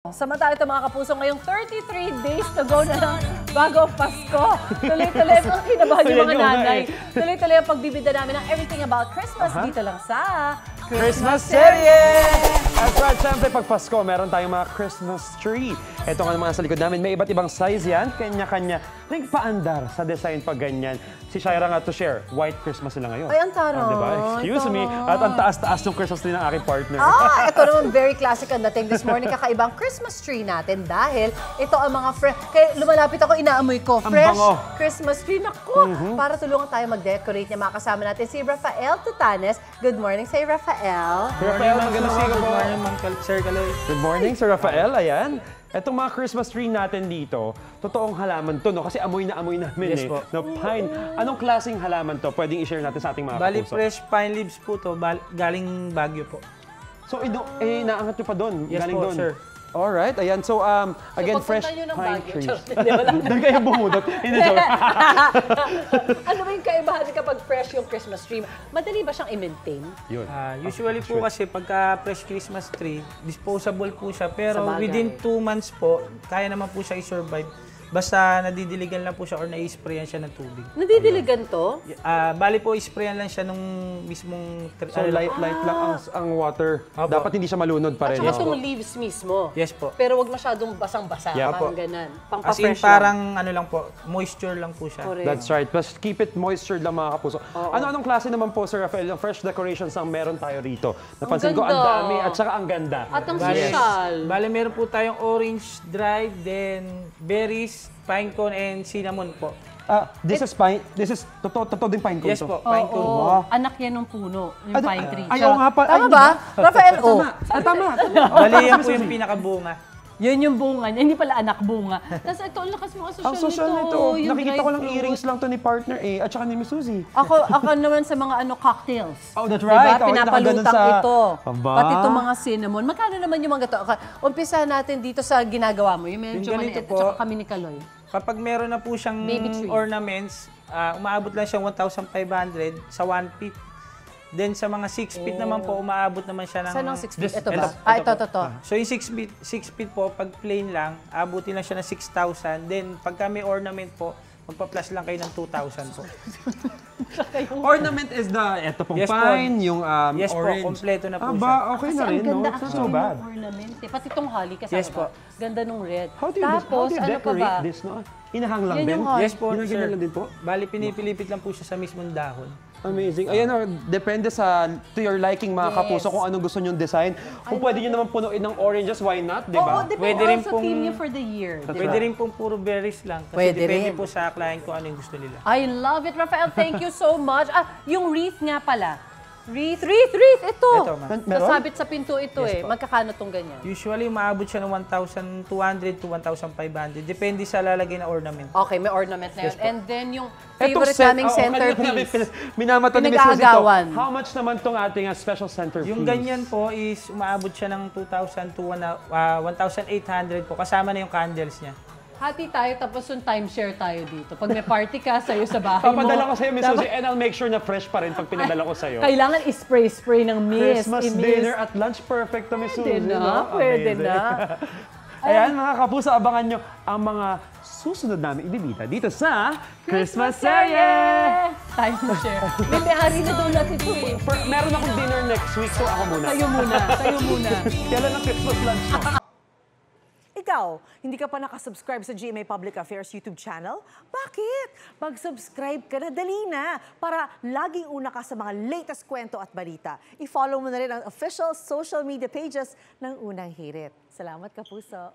Samantala ito mga kapuso, ngayong 33 days to go na lang bago Pasko. Tuloy-tuloy ito ang kinabahan yung mga nanay. Tuloy-tuloy ang pagbibida namin ng everything about Christmas dito lang sa Christmas Serye! That's right, siyempre pag Pasko, meron tayong mga Christmas tree. Ito nga naman sa likod namin, may iba't ibang size yan, kanya-kanya. Nagpaandar sa design pag ganyan. Si Shaira nga to share, white Christmas nila ngayon. Ay, ang taro. Diba? Excuse me. At ang taas-taas ng Christmas tree ng aking partner. Ito naman very classic ang dating this morning. Kakaibang Christmas tree natin dahil ito ang mga fresh. Kaya lumalapit ako, inaamoy ko. Fresh Christmas tree. Naku! Para tulungan tayo mag-decorate niya. Makakasama natin si Rafael Tutanes. Good morning sa'yo, Rafael. Rafael, magandang umaga po. Good morning, Ma'am Sir Kaloy. Good morning, Sir Rafael. Ayan. Etong mga Christmas tree natin dito, totoong halaman to, no? Kasi amoy na amoy namin Yes, po. No, pine. Anong klaseng halaman to? Pwedeng i-share natin sa ating mga Bali, kapuso. fresh pine leaves po to, galing Baguio po. So, naangat nyo pa doon? Yes galing po, doon. sir. Alright, ayan. So, again, fresh pagpunta nyo ng pine Baguio, trees. Diyos, hindi, wala. Doon kayo bumudot. Hindi, joke. Ano ba yung kaibahan kapag fresh yung Christmas tree? Madali ba siyang i-maintain? Yun. Usually po kasi pagka fresh Christmas tree, disposable po siya. Pero Sabagay. within 2 months po, kaya naman po siya i-survive. Basta nadidiligan lang po siya or na-sprayan siya ng tubig. Nadidiligan to? Bali po, sprayan lang siya nung mismong... So, light lang ang water. Opo. Dapat hindi siya malunod pa At rin. saka itong leaves mismo. Yes po. Pero wag masyadong basang-basa. Yeah, Parang po. ganun. As in, Pang-fresh parang ano lang po, moisture lang po siya. Correct. That's right. Plus, keep it moistured lang mga kapuso. Ano-anong klase naman po, Sir Rafael, yung fresh decorations ang meron tayo rito? Napansin ko, ang ganda. dami at saka ang ganda. At ang Yes. social. Bale, meron po tayong orange dried, then berries, pine cone, and cinnamon po. This is pine. This is totoo din pine cone Yes to. po, pine cone. Oo. Anak yan ng puno, yung pine tree. Ayaw nga pa. Tama ba? Rafael, oh. Tama. Bali, yan po yung pinakabunga. Yun yung bunga niya. Hindi pala anak bunga. Tapos ito, ang lakas mga social, Ang social nito. Yung Nakikita dried ko lang fruit. earrings lang to ni partner at saka ni Miss Suzy. Ako naman sa mga cocktails. Oh, that's Diba? right. Oh, Pinapalutang nakaganon sa- ito. Aba. Pati itong mga cinnamon. Magkano naman yung mga gato? Umpisa natin dito sa ginagawa mo. Yung medyo Yung ganito maliit. po. At saka kami ni Kaloy. Kapag meron na po siyang Baby tree. ornaments, umaabot lang siyang 1,500 sa 1 feet. Then sa mga 6 feet naman po, umaabot naman siya ng... Saan ang 6 feet? Ito Ito, ba? Ito. So yung 6 feet po, pag plain lang, abutin lang siya ng 6,000. Then pagka may ornament po, magpa-plus lang kayo ng 2,000 po. Ornament is ito pong Yes po. pine, yung Yes po, orange. kompleto na po siya. Aba, okay Kasi na ang rin, no? ganda It's not so actually bad. ng ornament. Pati itong holly kasama. Yes po. Ganda nung red. How do you Tapos, ano pa decorate ba? this, no? Inahang lang Yan din? yung holly. Yes po, Ginagano sir. lang din po? Bali, pinipilipit lang po siya sa mismong dahon. Amazing. Ayan, depende to your liking mga kapuso kung anong gusto nyong design. Kung pwede nyo naman punuin ng oranges, why not, di ba? Oo, Pwede depende rin sa pong- team niyo for the year. Pwede rin pong puro berries lang. Kasi Pwede depende rin. po sa client kung ano yung gusto nila. I love it, Rafael. Thank you so much. Yung wreath nga pala. Wreath. Ito. Ito, ma'am. Meron? Sasabit sa pinto ito Yes, eh. po. Magkakano tong ganyan? Usually, umaabot siya ng 1,200 to 1,500. Depende sa lalagay na ornament. Okay, may ornament na yun. Yes, po. And then yung Etong favorite naming centerpiece. Minamata ni Miss Suzy to. Pinag-aagawan. How much naman tong ating special centerpiece? Yung ganyan po is umaabot siya ng 2,000 to 1,800 po. Kasama na yung candles niya. Hati tayo tapos yung timeshare tayo dito. Pag may party ka sa'yo sa bahay mo. Papadala ko sa'yo, Miss dapat- Suzy, and I'll make sure na fresh pa rin pag pinadala ko sa'yo. Kailangan spray ng mist. Christmas dinner at lunch, perfect to Miss Suzy. Pwede na, no? pwede Amazing. na. Ayan, mga kapuso, abangan nyo ang mga susunod namin ibibita dito sa Christmas Serye! Timeshare. May hari na doon natin ito eh. Meron akong dinner next week, so ako muna. Sa'yo muna. Kailan ang Christmas lunch mo? Ikaw, hindi ka pa nakasubscribe sa GMA Public Affairs YouTube channel? Bakit? Mag-subscribe ka na, dali na, para laging una ka sa mga latest kwento at balita. I-follow mo na rin ang official social media pages ng Unang Hirit. Salamat, Kapuso!